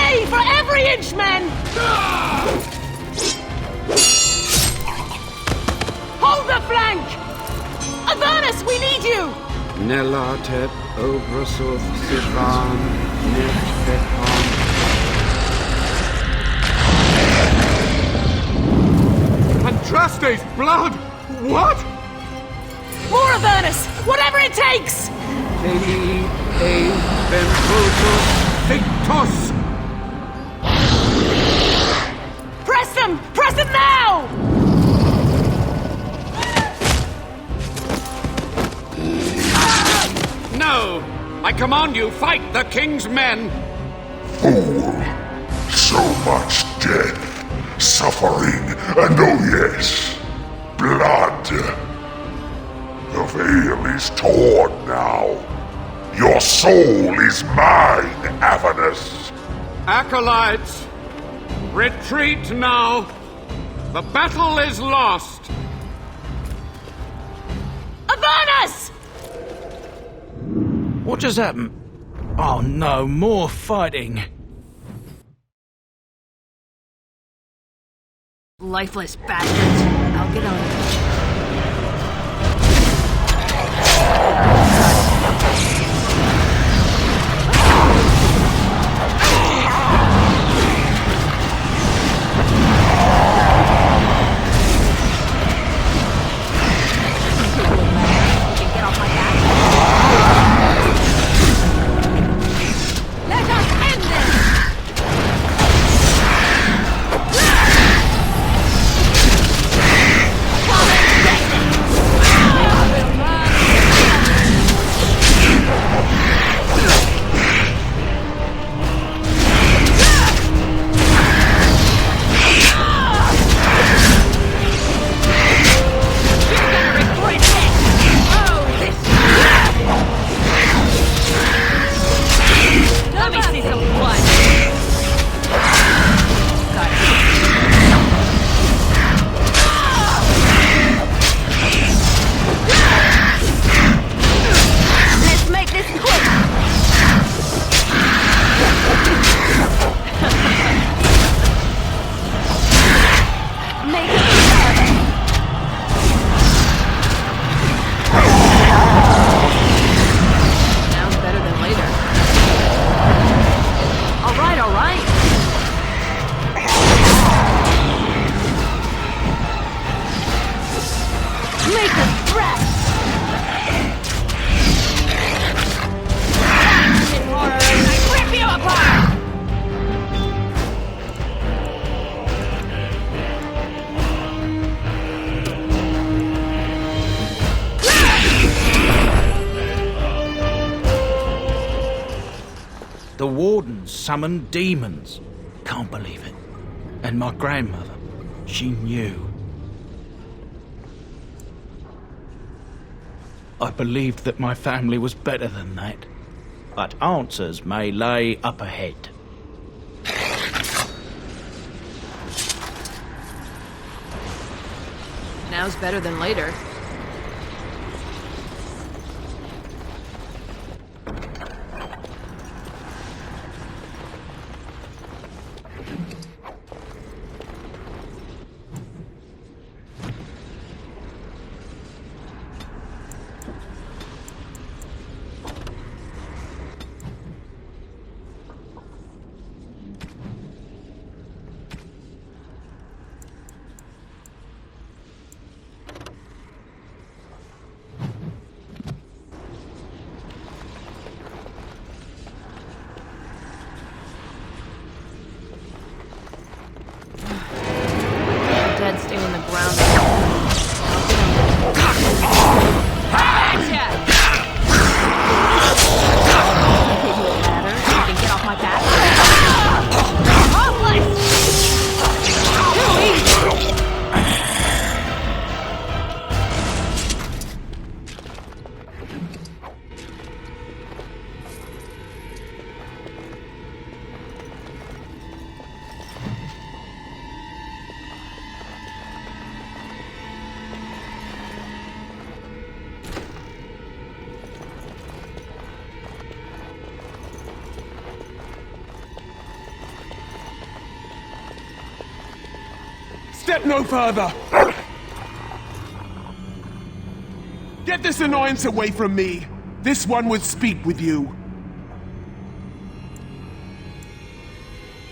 Pay for every inch, men! Hold the flank! Avernus, we need you! Nelatet obrasuth sivan nefepan. Andraste's blood! What? More Avernus! Whatever it takes! Ei ventrotus victus. Press them! Press them now! No! I command you, fight the king's men! Fool! So much death, suffering, and oh yes, blood. The veil is torn now. Your soul is mine, Avernus. Acolytes, retreat now! The battle is lost! Avernus! What just happened? Oh no, more fighting. Lifeless bastards. I'll get on it. The wardens summoned demons. Can't believe it. And my grandmother, she knew. I believed that my family was better than that. But answers may lay up ahead. Now's better than later. Step no further! Get this annoyance away from me! This one would speak with you.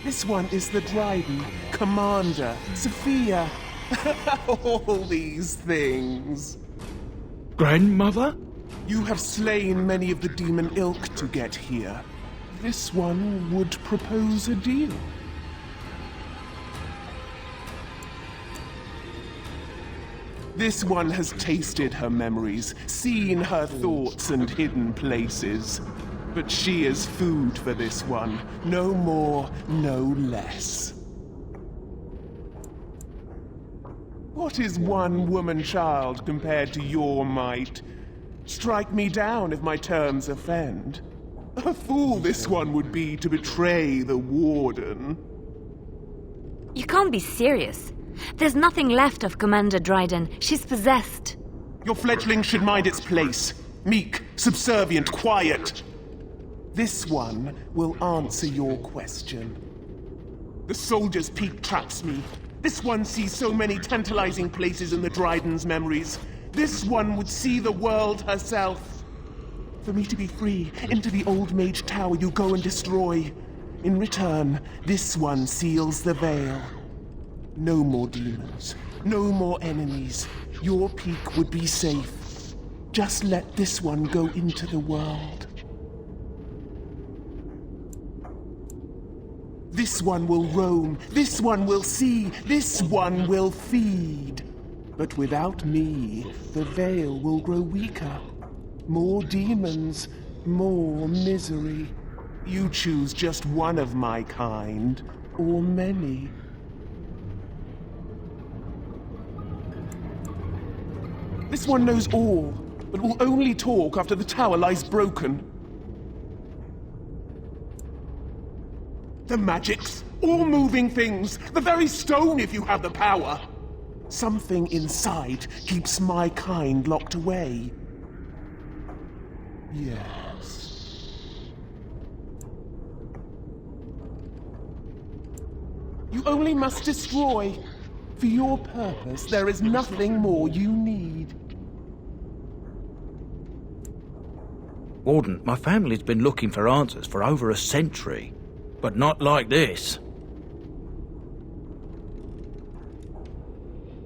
This one is the Dryden, Commander, Sophia. All these things. Grandmother? You have slain many of the demon ilk to get here. This one would propose a deal. This one has tasted her memories, seen her thoughts and hidden places. But she is food for this one. No more, no less. What is one woman child compared to your might? Strike me down if my terms offend. A fool this one would be to betray the Warden. You can't be serious. There's nothing left of Commander Dryden. She's possessed. Your fledgling should mind its place. Meek, subservient, quiet. This one will answer your question. The soldier's peak traps me. This one sees so many tantalizing places in the Dryden's memories. This one would see the world herself. For me to be free, into the old mage tower you go and destroy. In return, this one seals the veil. No more demons, no more enemies. Your peak would be safe. Just let this one go into the world. This one will roam, this one will see, this one will feed. But without me, the veil will grow weaker. More demons, more misery. You choose just one of my kind, or many. This one knows all, but will only talk after the tower lies broken. The magics, all moving things, the very stone if you have the power. Something inside keeps my kind locked away. Yes. You only must destroy. For your purpose, there is nothing more you need. Warden, my family's been looking for answers for over a century, but not like this.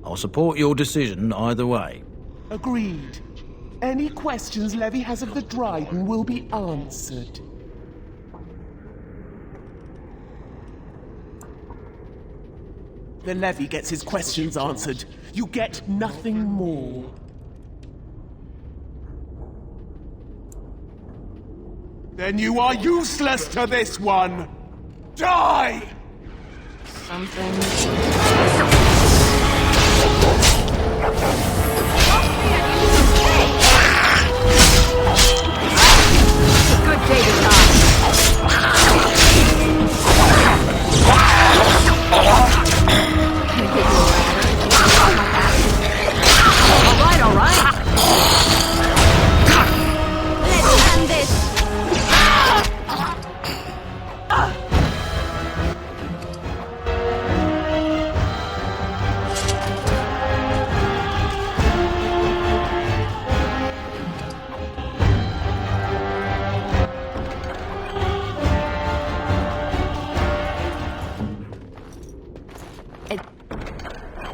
I'll support your decision either way. Agreed. Any questions Levy has of the Dryden will be answered. The Levy gets his questions answered. You get nothing more. Then you are useless to this one! Die! Good day to die. All right. Let's end this.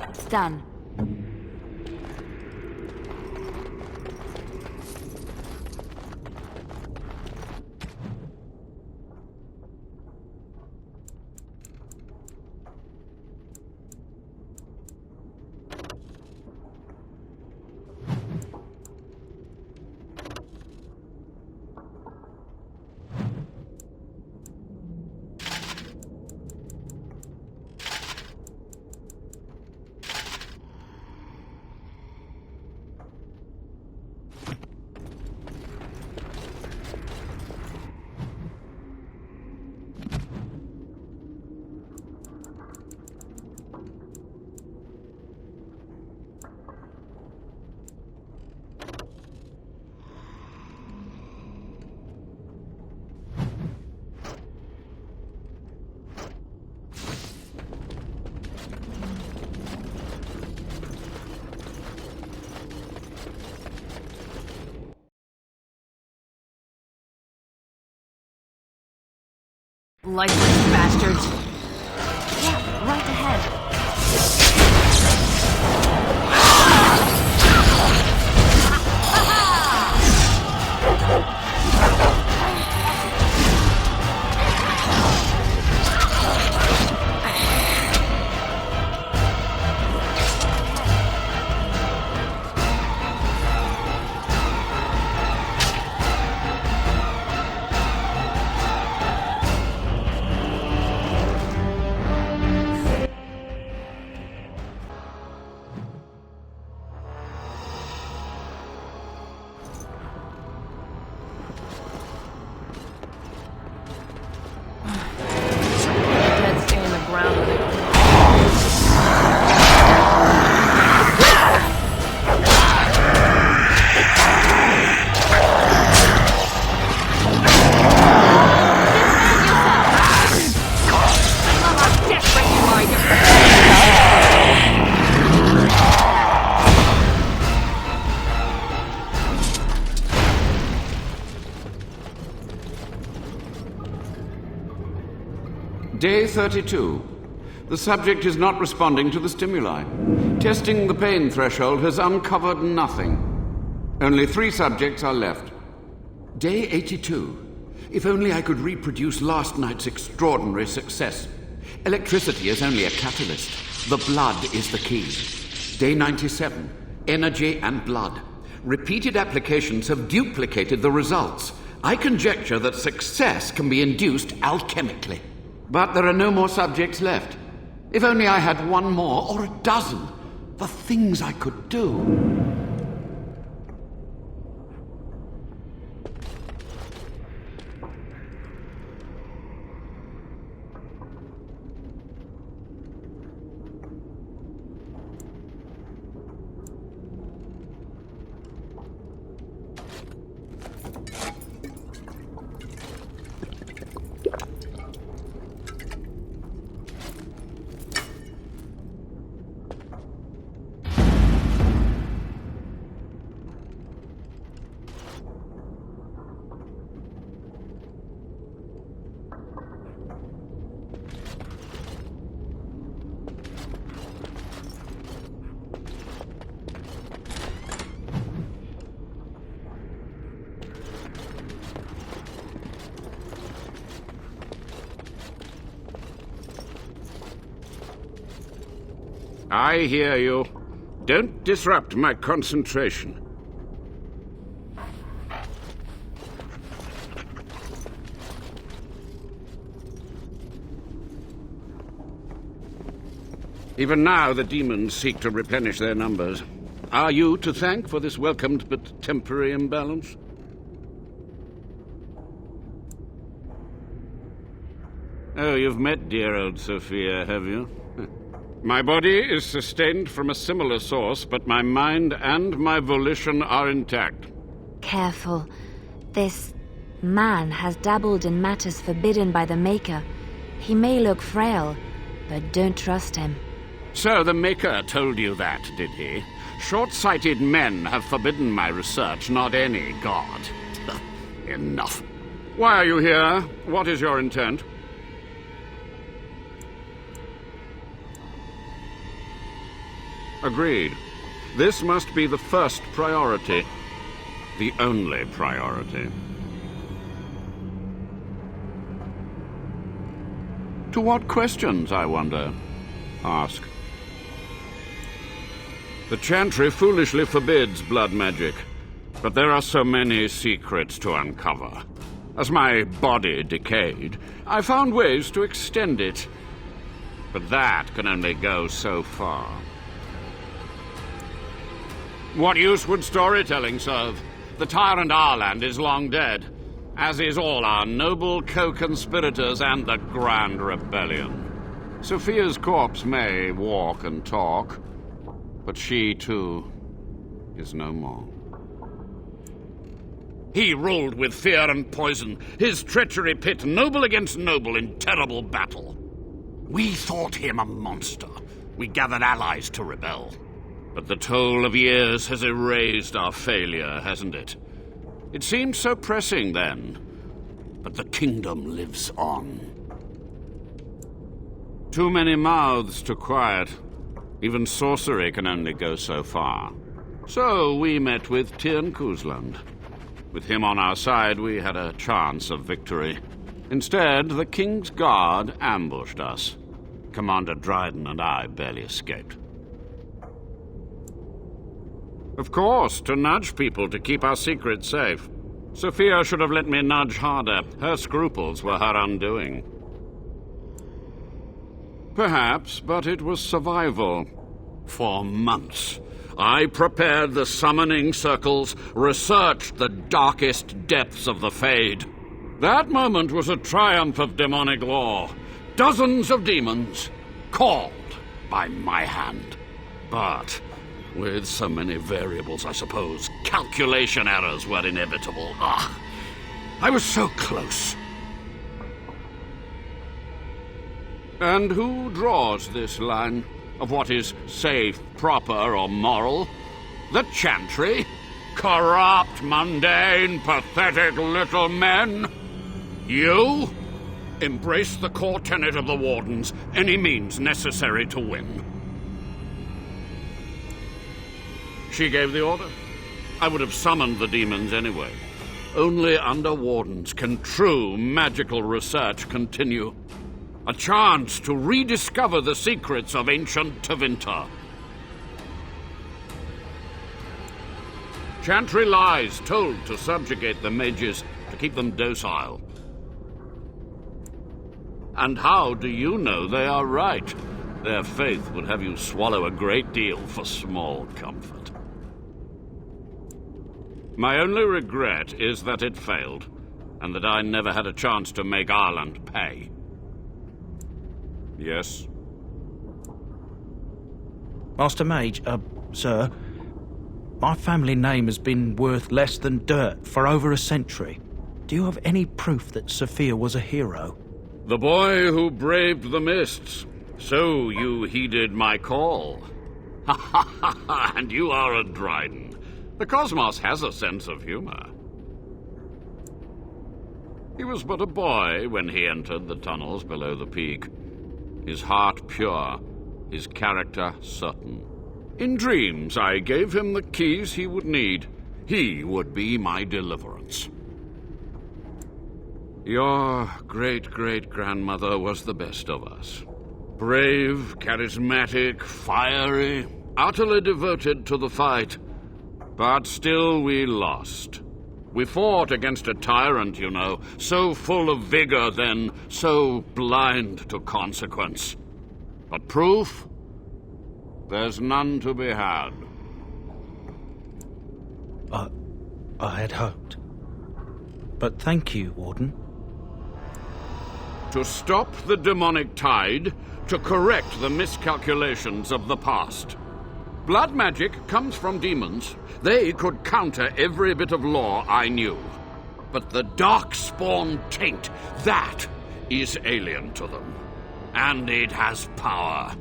It's done. Lifeless bastards. Yeah, right ahead. Dead stay in the ground when they don't. Day 32. The subject is not responding to the stimuli. Testing the pain threshold has uncovered nothing. Only 3 subjects are left. Day 82. If only I could reproduce last night's extraordinary success. Electricity is only a catalyst. The blood is the key. Day 97. Energy and blood. Repeated applications have duplicated the results. I conjecture that success can be induced alchemically. But there are no more subjects left. If only I had 1 more, or a dozen. The things I could do. I hear you. Don't disrupt my concentration. Even now, the demons seek to replenish their numbers. Are you to thank for this welcomed but temporary imbalance? Oh, you've met dear old Sophia, have you? My body is sustained from a similar source, but my mind and my volition are intact. Careful. This man has dabbled in matters forbidden by the Maker. He may look frail, but don't trust him. So the Maker told you that, did he? Short-sighted men have forbidden my research, not any god. Enough. Why are you here? What is your intent? Agreed. This must be the first priority. The only priority. To what questions, I wonder? Ask. The Chantry foolishly forbids blood magic, but there are so many secrets to uncover. As my body decayed, I found ways to extend it. But that can only go so far. What use would storytelling serve? The tyrant Arland is long dead, as is all our noble co-conspirators and the Grand Rebellion. Sophia's corpse may walk and talk, but she, too, is no more. He ruled with fear and poison, his treachery pit noble against noble in terrible battle. We thought him a monster. We gathered allies to rebel. But the toll of years has erased our failure, hasn't it? It seemed so pressing then, but the kingdom lives on. Too many mouths to quiet. Even sorcery can only go so far. So we met with Tirn Kuzland. With him on our side, we had a chance of victory. Instead, the King's Guard ambushed us. Commander Dryden and I barely escaped. Of course, to nudge people to keep our secrets safe. Sophia should have let me nudge harder. Her scruples were her undoing. Perhaps, but it was survival. For months, I prepared the summoning circles, researched the darkest depths of the Fade. That moment was a triumph of demonic law. Dozens of demons, called by my hand. But with so many variables, I suppose, calculation errors were inevitable. I was so close. And who draws this line of what is safe, proper, or moral? The Chantry? Corrupt, mundane, pathetic little men? You? Embrace the core tenet of the Wardens, any means necessary to win. She gave the order. I would have summoned the demons anyway. Only under Wardens can true magical research continue. A chance to rediscover the secrets of ancient Tevinter. Chantry lies told to subjugate the mages, to keep them docile. And how do you know they are right? Their faith would have you swallow a great deal for small comfort. My only regret is that it failed, and that I never had a chance to make Ireland pay. Yes? Master Mage, sir, my family name has been worth less than dirt for over a century. Do you have any proof that Sophia was a hero? The boy who braved the mists. So you heeded my call. Ha ha ha ha, and you are a Dryden. The cosmos has a sense of humor. He was but a boy when he entered the tunnels below the peak. His heart pure, his character certain. In dreams, I gave him the keys he would need. He would be my deliverance. Your great-great-grandmother was the best of us. Brave, charismatic, fiery, utterly devoted to the fight. But still we lost. We fought against a tyrant, you know, so full of vigor then, so blind to consequence. But proof? There's none to be had. I had hoped. But thank you, Warden. To stop the demonic tide, to correct the miscalculations of the past. Blood magic comes from demons. They could counter every bit of law I knew. But the darkspawn taint, that is alien to them. And it has power.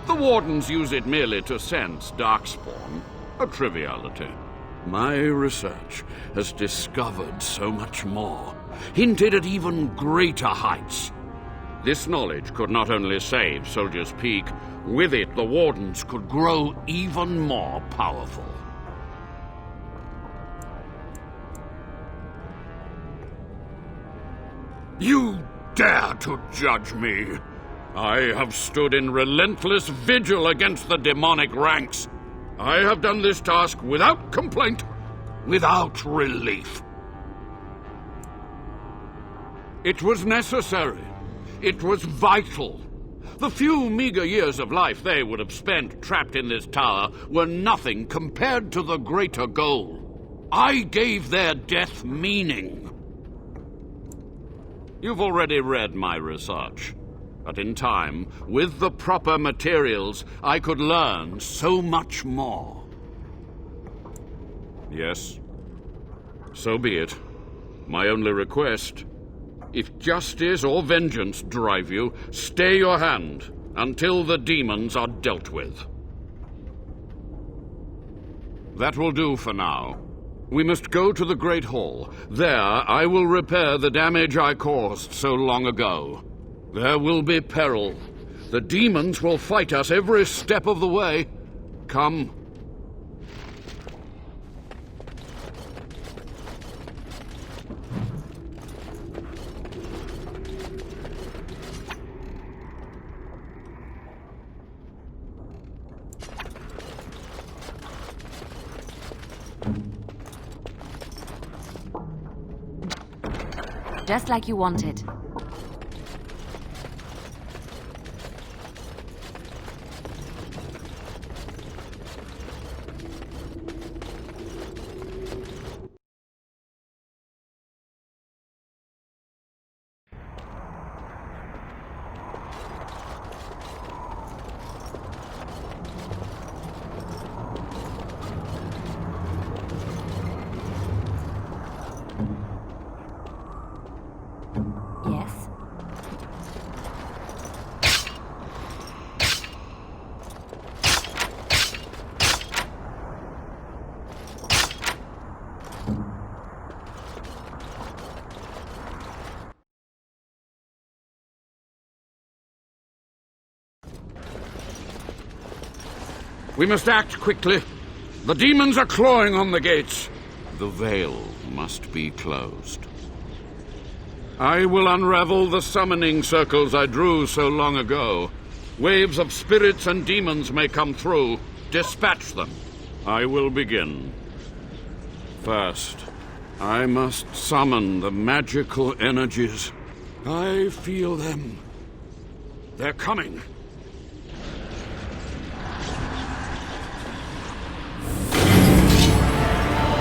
The Wardens use it merely to sense darkspawn, a triviality. My research has discovered so much more, hinted at even greater heights. This knowledge could not only save Soldier's Peak, with it the Wardens could grow even more powerful. You dare to judge me? I have stood in relentless vigil against the demonic ranks. I have done this task without complaint, without relief. It was necessary. It was vital. The few meager years of life they would have spent trapped in this tower were nothing compared to the greater goal. I gave their death meaning. You've already read my research. But in time, with the proper materials, I could learn so much more. Yes, so be it. My only request, if justice or vengeance drive you, stay your hand until the demons are dealt with. That will do for now. We must go to the Great Hall. There, I will repair the damage I caused so long ago. There will be peril. The demons will fight us every step of the way. Come. Just like you wanted. Yes. We must act quickly. The demons are clawing on the gates. The veil must be closed. I will unravel the summoning circles I drew so long ago. Waves of spirits and demons may come through. Dispatch them. I will begin. First, I must summon the magical energies. I feel them. They're coming.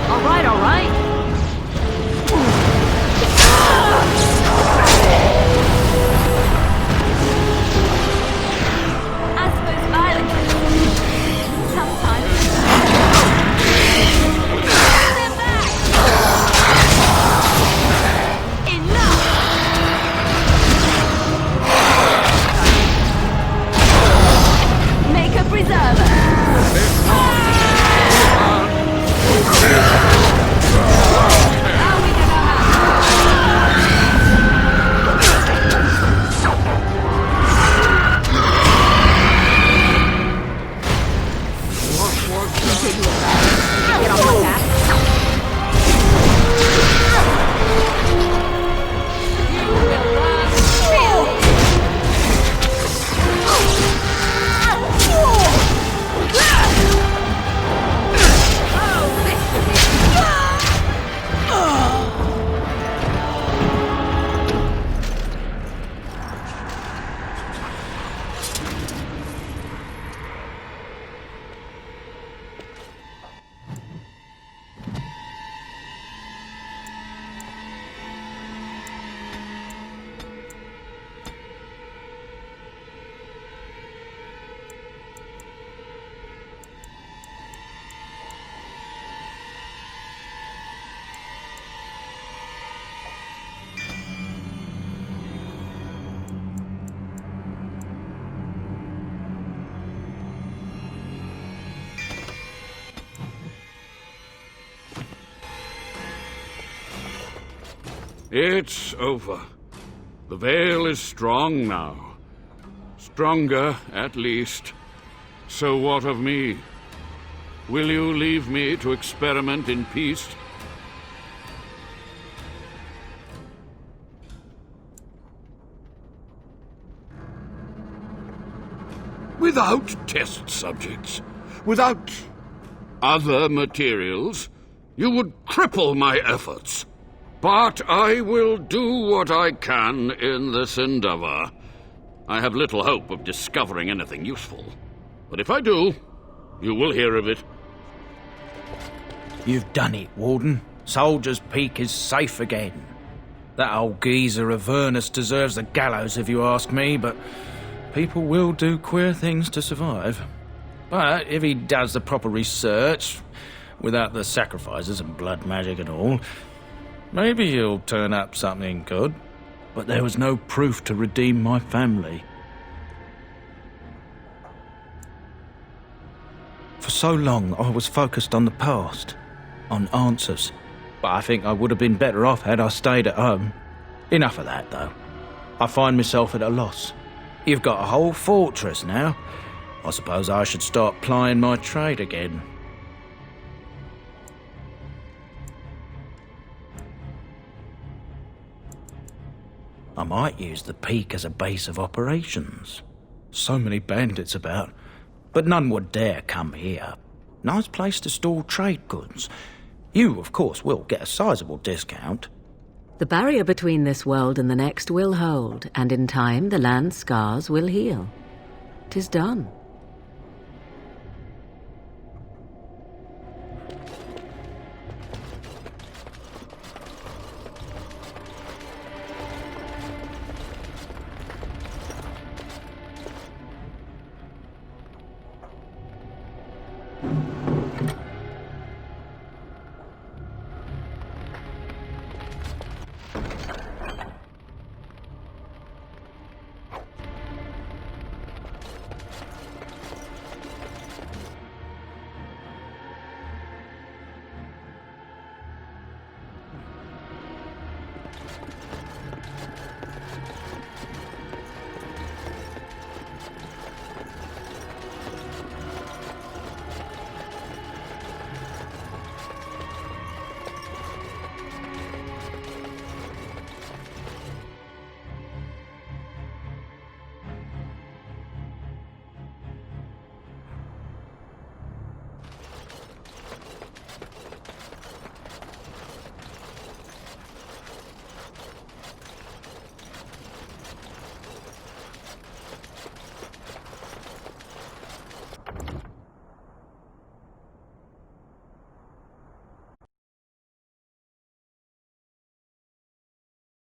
All right, all right. I suppose violence sometimes. Step back! Enough! Make a preserver. It's over. The veil is strong now. Stronger, at least. So what of me? Will you leave me to experiment in peace? Without test subjects, without other materials, you would cripple my efforts. But I will do what I can in this endeavor. I have little hope of discovering anything useful. But if I do, you will hear of it. You've done it, Warden. Soldier's Peak is safe again. That old geezer Avernus deserves the gallows if you ask me, but people will do queer things to survive. But if he does the proper research, without the sacrifices and blood magic and all, maybe he'll turn up something good. But there was no proof to redeem my family. For so long, I was focused on the past, on answers. But I think I would have been better off had I stayed at home. Enough of that, though. I find myself at a loss. You've got a whole fortress now. I suppose I should start plying my trade again. I might use the peak as a base of operations. So many bandits about, but none would dare come here. Nice place to store trade goods. You, of course, will get a sizable discount. The barrier between this world and the next will hold, and in time the land's scars will heal. 'Tis done.